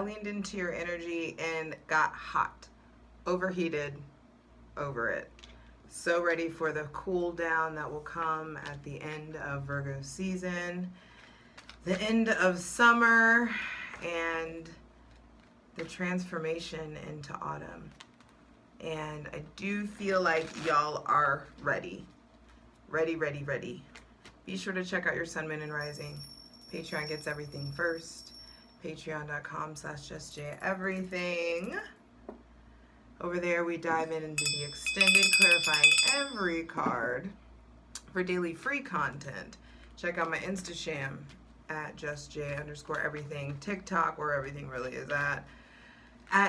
I leaned into your energy and got hot, overheated over it. So ready for the cool down that will come at the end of Virgo season, the end of summer, and the transformation into autumn. And I do feel like y'all are ready. Ready, ready, ready. Be sure to check out your sun, moon, and rising. Patreon gets everything first. Patreon.com/justjeverything. Over there, we dive into the extended, clarifying every card for daily free content. Check out my Instasham at justj_everything. TikTok, where everything really is at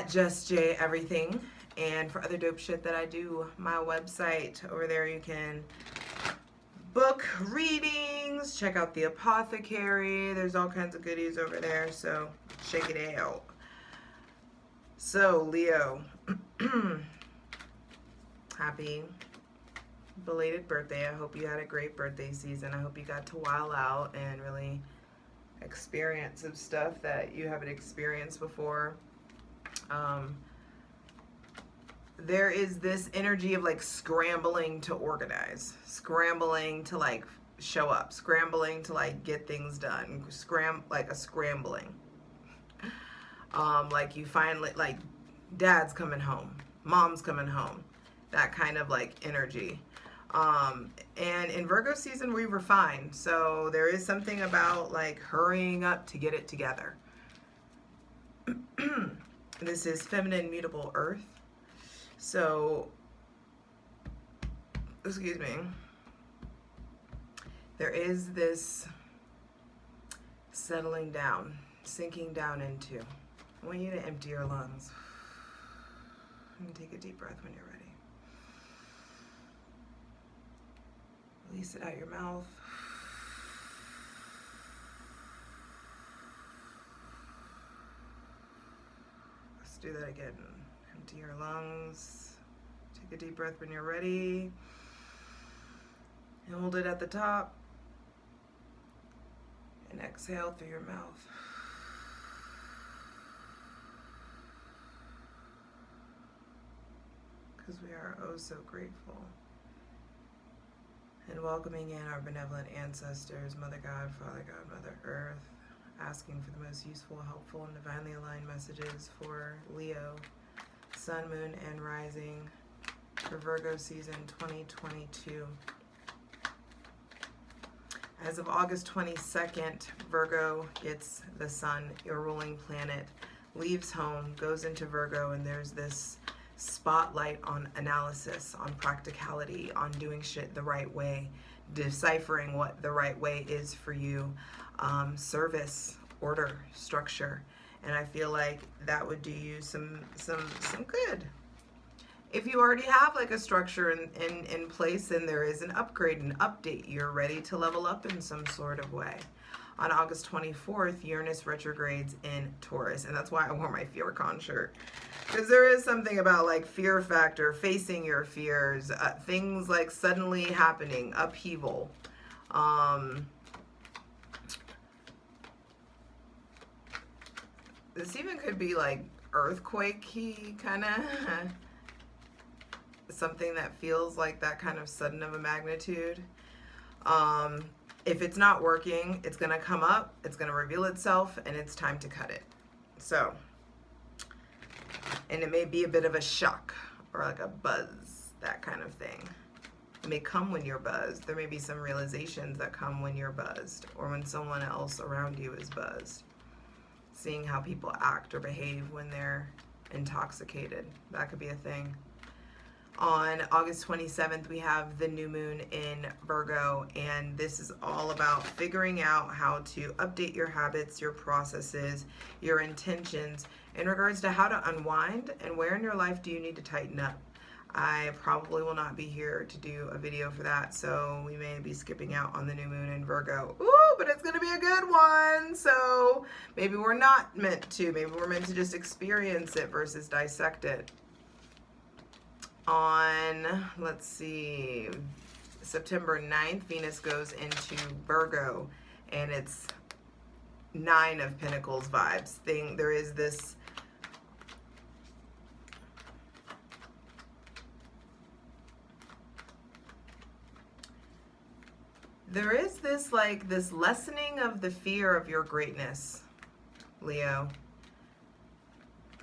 justjeverything. And for other dope shit that I do, my website, over there you can book readings, check out the apothecary. There's all kinds of goodies over there, so check it out. So, Leo, happy belated birthday. I hope you had a great birthday season. I hope you got to while out and really experience some stuff that you haven't experienced before. There is this energy of like scrambling to organize, scrambling to like show up, scrambling to like get things done, like a scrambling. Like you finally, like dad's coming home, mom's coming home, that kind of like energy. And in Virgo season, we refine. So there is something about like hurrying up to get it together. This is feminine mutable earth. So, excuse me, there is this settling down, sinking down into. I want you to empty your lungs and take a deep breath when you're ready. Release it out your mouth. Let's do that again. Empty your lungs. Take a deep breath when you're ready. And hold it at the top. And exhale through your mouth. Because we are oh so grateful. And welcoming in our benevolent ancestors, Mother God, Father God, Mother Earth, asking for the most useful, helpful, and divinely aligned messages for Leo, Sun, Moon, and Rising for Virgo season 2022. As of August 22nd, Virgo gets the Sun, your ruling planet, leaves home, goes into Virgo, and there's this spotlight on analysis, on practicality, on doing shit the right way, deciphering what the right way is for you, service, order, structure. And I feel like that would do you some good. If you already have like a structure in place, then there is an upgrade, an update. You're ready to level up in some sort of way. On August 24th, Uranus retrogrades in Taurus. And that's why I wore my FearCon shirt. Because there is something about like fear factor, facing your fears, things like suddenly happening, upheaval. This even could be like earthquake-y kind of something that feels like that kind of sudden of a magnitude. If it's not working, it's going to come up, it's going to reveal itself, and it's time to cut it. So, and it may be a bit of a shock or like a buzz, that kind of thing. It may come when you're buzzed. There may be some realizations that come when you're buzzed or when someone else around you is buzzed. Seeing how people act or behave when they're intoxicated. That could be a thing. On August 27th, we have the new moon in Virgo, and this is all about figuring out how to update your habits, your processes, your intentions in regards to how to unwind and where in your life do you need to tighten up. I probably will not be here to do a video for that, so we may be skipping out on the new moon in Virgo. Ooh, but it's going to be a good one, so maybe we're not meant to. Maybe we're meant to just experience it versus dissect it. On, let's see, September 9th, Venus goes into Virgo, and it's Nine of Pentacles vibes thing. There is this like this lessening of the fear of your greatness, Leo.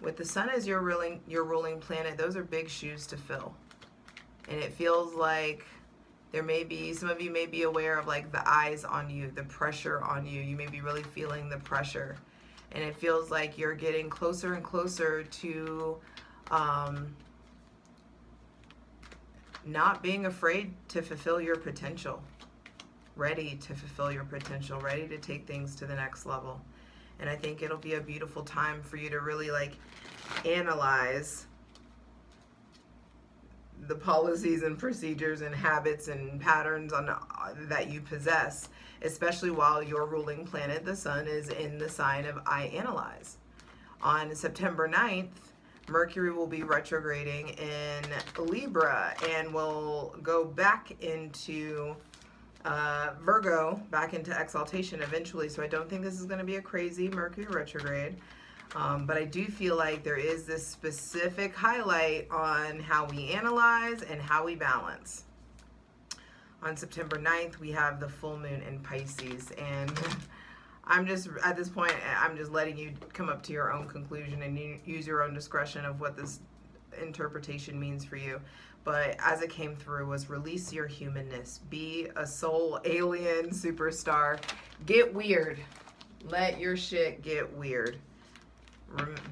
With the sun as your ruling planet, those are big shoes to fill. And it feels like there may be, some of you may be aware of like the eyes on you, the pressure on you. You may be really feeling the pressure. And it feels like you're getting closer and closer to not being afraid to fulfill your potential. Ready to fulfill your potential, ready to take things to the next level. And I think it'll be a beautiful time for you to really like analyze the policies and procedures and habits and patterns that you possess, especially while your ruling planet, the sun, is in the sign of I analyze. On September 9th, Mercury will be retrograding in Libra and will go back into Virgo, back into exaltation eventually. So I don't think this is going to be a crazy Mercury retrograde. But I do feel like there is this specific highlight on how we analyze and how we balance. On September 9th, we have the full moon in Pisces. And I'm just, at this point, I'm just letting you come up to your own conclusion and use your own discretion of what this interpretation means for you. But as it came through was release your humanness. Be a soul alien superstar. Get weird. Let your shit get weird.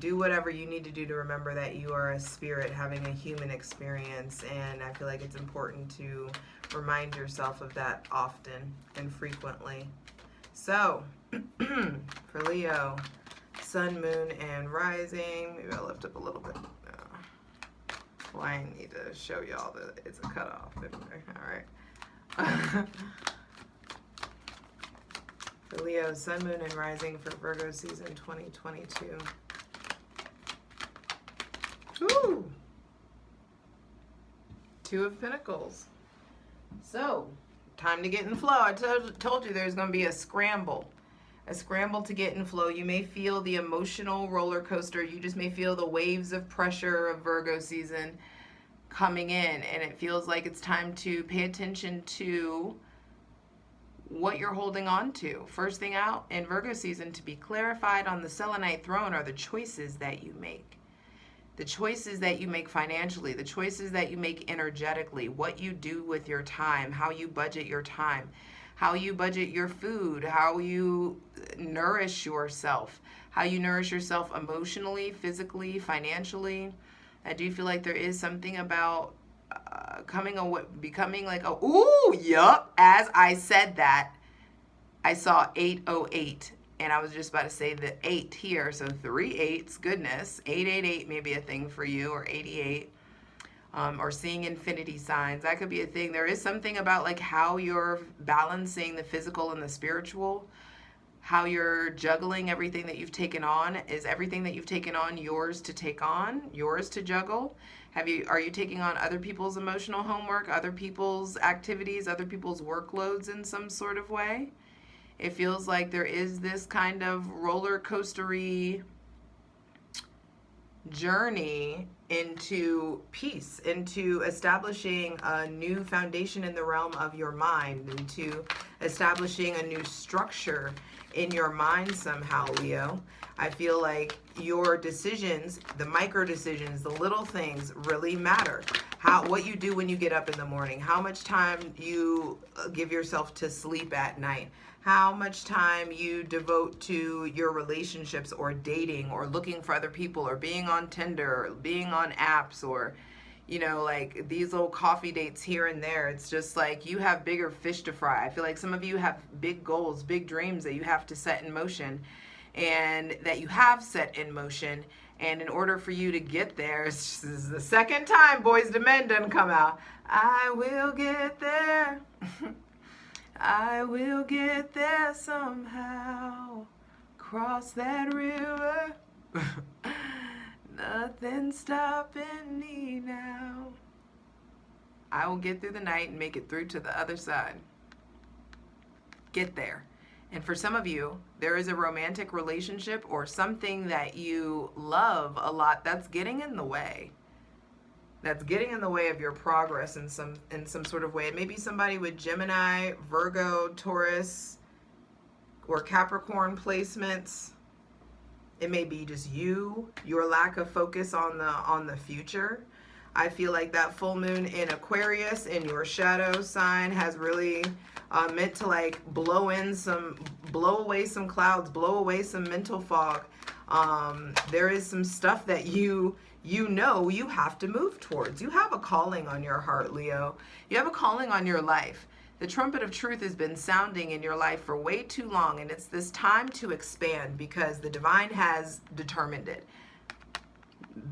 Do whatever you need to do to remember that you are a spirit having a human experience. And I feel like it's important to remind yourself of that often and frequently. So, for Leo, sun, moon, and rising. Maybe I'll lift up a little bit. Well, I need to show y'all that it's a cutoff. All right. For Leo, sun, moon, and rising for Virgo season 2022. Ooh! Two of Pentacles. So, time to get in flow. I told you there's going to be a scramble. A scramble to get in flow. You may feel the emotional roller coaster. You just may feel the waves of pressure of Virgo season coming in. And it feels like it's time to pay attention to what you're holding on to. First thing out in Virgo season to be clarified on the selenite throne are the choices that you make. The choices that you make financially, the choices that you make energetically, what you do with your time, how you budget your time, how you budget your food, how you nourish yourself, how you nourish yourself emotionally, physically, financially. I do feel like there is something about becoming like, as I said that, I saw 808, and I was just about to say the 8 here, so 3 8s, goodness, 888 may be a thing for you, or 88. Or seeing infinity signs. That could be a thing. There is something about like how you're balancing the physical and the spiritual, how you're juggling everything that you've taken on. Is everything that you've taken on yours to take on, yours to juggle? Are you taking on other people's emotional homework, other people's activities, other people's workloads in some sort of way? It feels like there is this kind of roller coastery journey into peace, into establishing a new foundation in the realm of your mind, into establishing a new structure in your mind somehow, Leo. I feel like your decisions, the micro decisions, the little things really matter. What you do when you get up in the morning, how much time you give yourself to sleep at night, how much time you devote to your relationships or dating or looking for other people or being on Tinder or being on apps or, you know, like these little coffee dates here and there. It's just like you have bigger fish to fry. I feel like some of you have big goals, big dreams that you have to set in motion and that you have set in motion. And in order for you to get there, this is the second time Boys to Men done come out. I will get there. I will get there somehow. Cross that river. Nothing stopping me now. I will get through the night and make it through to the other side. Get there. And for some of you, there is a romantic relationship or something that you love a lot that's getting in the way. That's getting in the way of your progress in some sort of way. It may be somebody with Gemini, Virgo, Taurus, or Capricorn placements. It may be just you, your lack of focus on the future. I feel like that full moon in Aquarius in your shadow sign has really meant to like blow away some clouds, blow away some mental fog. There is some stuff that you know you have to move towards. You have a calling on your heart, Leo. You have a calling on your life. The trumpet of truth has been sounding in your life for way too long, and it's this time to expand because the divine has determined it.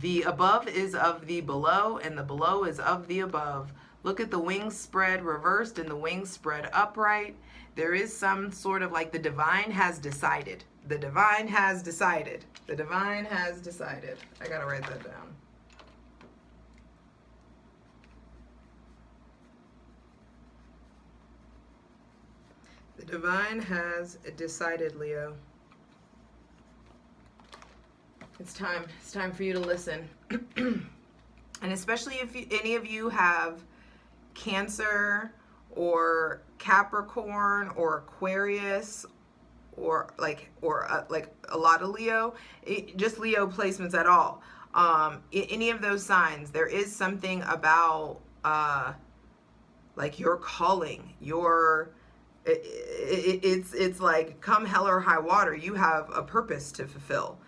The above is of the below, and the below is of the above. Look at the wings spread reversed and the wings spread upright. There is some sort of like the divine has decided. The divine has decided. The divine has decided. I gotta write that down. The divine has decided, Leo. It's time for you to listen. And especially if any of you have Cancer or Capricorn or Aquarius or like a lot of Leo, just Leo placements at all. Any of those signs, there is something about like your calling, it's like come hell or high water, you have a purpose to fulfill.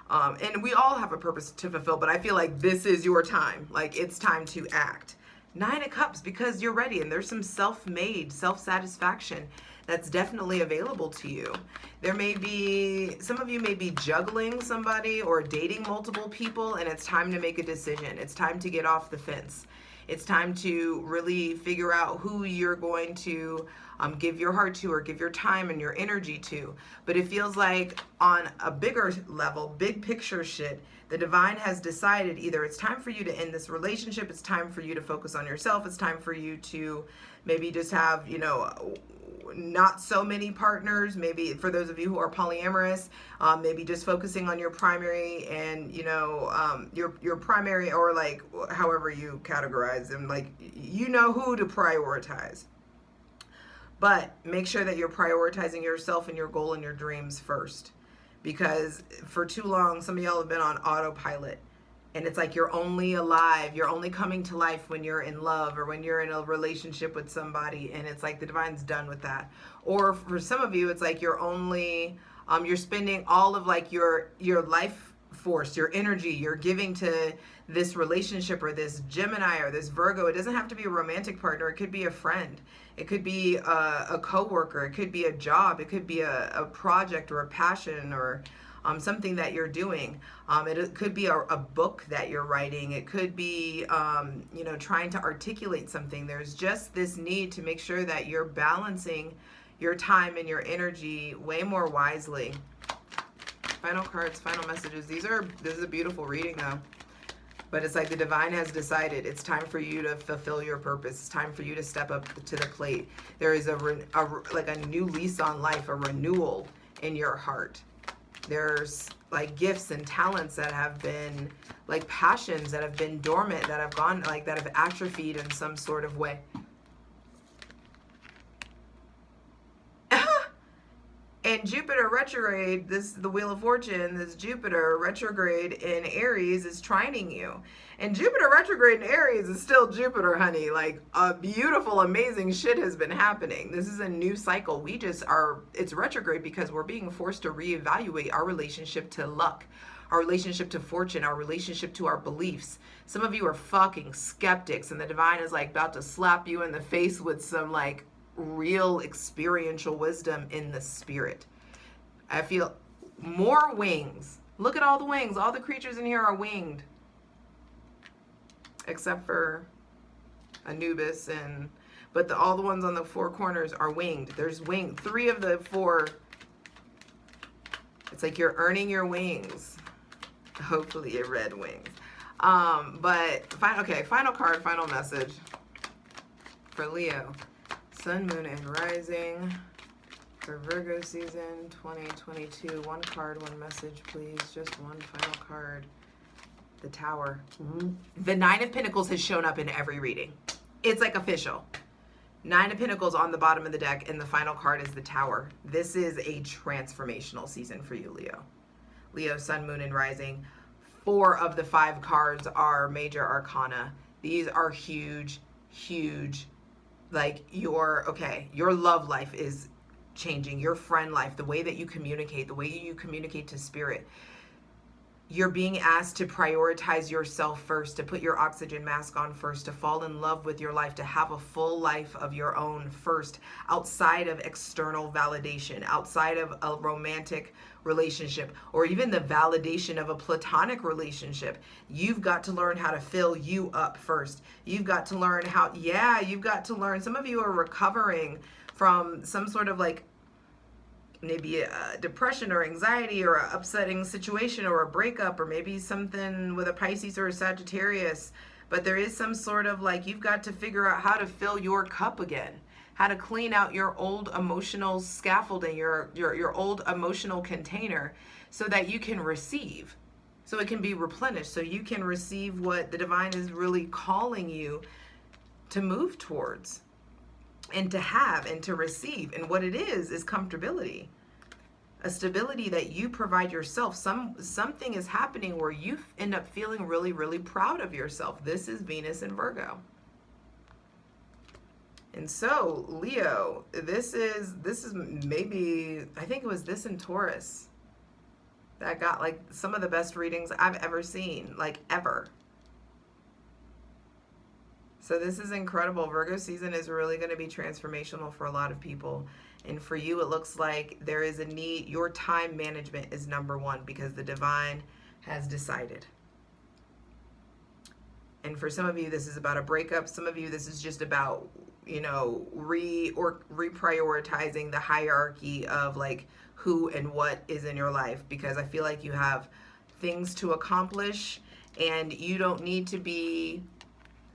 And we all have a purpose to fulfill, but I feel like this is your time. Like it's time to act. 9 of Cups, because you're ready, and there's some self-made self-satisfaction that's definitely available to you. There may be, some of you may be juggling somebody or dating multiple people, and it's time to make a decision. It's time to get off the fence. It's time to really figure out who you're going to give your heart to or give your time and your energy to. But it feels like on a bigger level, big picture shit, the divine has decided either it's time for you to end this relationship, it's time for you to focus on yourself, it's time for you to maybe just have, you know, not so many partners, maybe for those of you who are polyamorous, maybe just focusing on your primary and, you know, your primary, or like however you categorize them, like you know who to prioritize. But make sure that you're prioritizing yourself and your goal and your dreams first. Because for too long, some of y'all have been on autopilot. And it's like you're only alive, you're only coming to life when you're in love or when you're in a relationship with somebody. And it's like the divine's done with that. Or for some of you, it's like you're only, you're spending all of like your life force, your energy, you're giving to this relationship or this Gemini or this Virgo. It doesn't have to be a romantic partner. It could be a friend. It could be a coworker. It could be a job. It could be a project or a passion or something that you're doing. It could be a book that you're writing. It could be, you know, trying to articulate something. There's just this need to make sure that you're balancing your time and your energy way more wisely. Final cards, final messages. This is a beautiful reading though. But it's like the divine has decided it's time for you to fulfill your purpose. It's time for you to step up to the plate. There is like a new lease on life, a renewal in your heart. There's like gifts and talents that have been like passions that have been dormant, that have gone like that have atrophied in some sort of way. And Jupiter retrograde, this is the Wheel of Fortune, this Jupiter retrograde in Aries is trining you. And Jupiter retrograde in Aries is still Jupiter, honey. Like a beautiful, amazing shit has been happening. This is a new cycle. It's retrograde because we're being forced to reevaluate our relationship to luck, our relationship to fortune, our relationship to our beliefs. Some of you are fucking skeptics and the divine is like about to slap you in the face with some like real experiential wisdom in the spirit. I feel more wings. Look at all the wings. All the creatures in here are winged. Except for Anubis but all the ones on the 4 corners are winged. There's 3 of the 4. It's like you're earning your wings. Hopefully your red wings. But final card, final message for Leo. Sun, moon, and rising. For Virgo season 2022, one card, one message, please. Just one final card. The Tower. The Nine of Pentacles has shown up in every reading. It's like official. Nine of Pentacles on the bottom of the deck, and the final card is the Tower. This is a transformational season for you, Leo. Leo, Sun, Moon, and Rising. 4 of the 5 cards are major arcana. These are huge, huge. Like your love life is changing. Your friend life, the way that you communicate, the way you communicate to spirit. You're being asked to prioritize yourself first, to put your oxygen mask on first, to fall in love with your life, to have a full life of your own first, outside of external validation, outside of a romantic relationship, or even the validation of a platonic relationship. You've got to learn how to fill you up first. You've got to learn some of you are recovering from some sort of like maybe a depression or anxiety or an upsetting situation or a breakup, or maybe something with a Pisces or a Sagittarius. But there is some sort of like, you've got to figure out how to fill your cup again, how to clean out your old emotional scaffolding, your old emotional container, so that you can receive, so it can be replenished, so you can receive what the divine is really calling you to move towards and to have and to receive. And what it is comfortability, a stability that you provide yourself. Something is happening where you end up feeling really, really proud of yourself. This is Venus in Virgo. And so, Leo, this is maybe, I think it was this in Taurus that got like some of the best readings I've ever seen, like ever. So this is incredible. Virgo season is really going to be transformational for a lot of people. And for you, it looks like there is a need. Your time management is number one, because the divine has decided. And for some of you, this is about a breakup. Some of you, this is just about, reprioritizing the hierarchy of like who and what is in your life, because I feel like you have things to accomplish and you don't need to be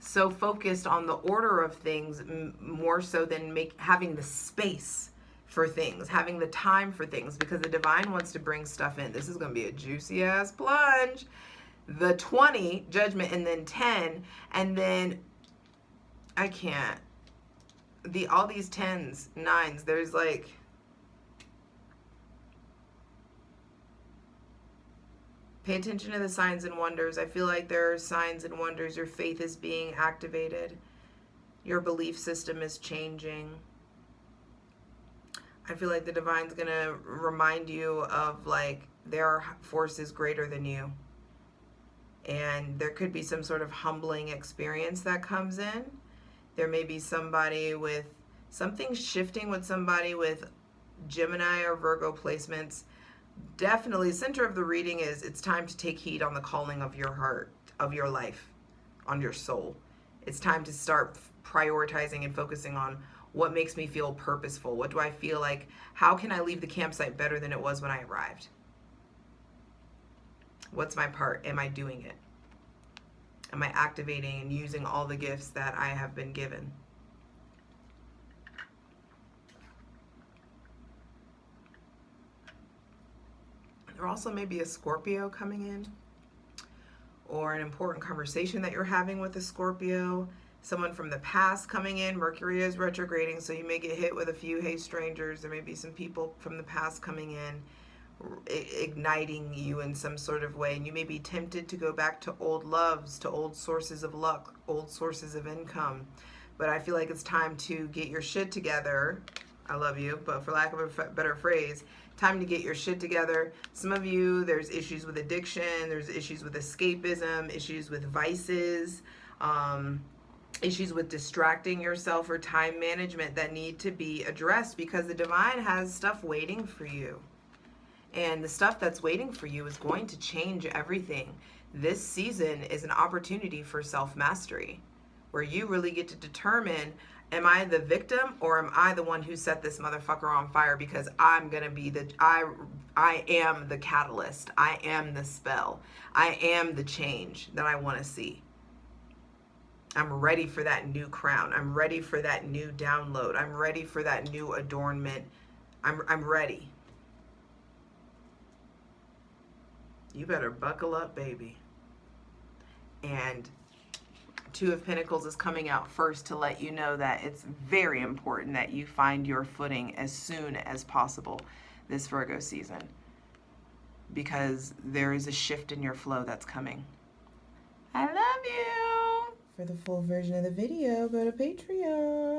so focused on the order of things, more so than having the space for things, having the time for things, because the divine wants to bring stuff in. This is going to be a juicy ass plunge. The 20, Judgment, and then 10, and then I can't. All these 10s, 9s, there's like, pay attention to the signs and wonders. I feel like there are signs and wonders. Your faith is being activated. Your belief system is changing. I feel like the divine's going to remind you of like, there are forces greater than you. And there could be some sort of humbling experience that comes in. There may be somebody with something shifting with somebody with Gemini or Virgo placements. Definitely, center of the reading is it's time to take heed on the calling of your heart, of your life, on your soul. It's time to start prioritizing and focusing on what makes me feel purposeful. What do I feel like? How can I leave the campsite better than it was when I arrived? What's my part? Am I doing it? Am I activating and using all the gifts that I have been given? There also may be a Scorpio coming in, or an important conversation that you're having with a Scorpio. Someone from the past coming in. Mercury is retrograding, so you may get hit with a few hey strangers. There may be some people from the past coming in, igniting you in some sort of way, and you may be tempted to go back to old loves, to old sources of luck, old sources of income. But I feel like it's time to get your shit together. I love you, but for lack of a better phrase, time to get your shit together. Some of you, there's issues with addiction, there's issues with escapism, issues with vices, issues with distracting yourself or time management that need to be addressed, because the divine has stuff waiting for you. And the stuff that's waiting for you is going to change everything. This season is an opportunity for self-mastery, where you really get to determine, am I the victim or am I the one who set this motherfucker on fire? Because I'm going to be I am the catalyst. I am the spell. I am the change that I want to see. I'm ready for that new crown. I'm ready for that new download. I'm ready for that new adornment I'm ready. You better buckle up, baby. And Two of Pentacles is coming out first to let you know that it's very important that you find your footing as soon as possible this Virgo season, because there is a shift in your flow that's coming. I love you. For the full version of the video, go to Patreon.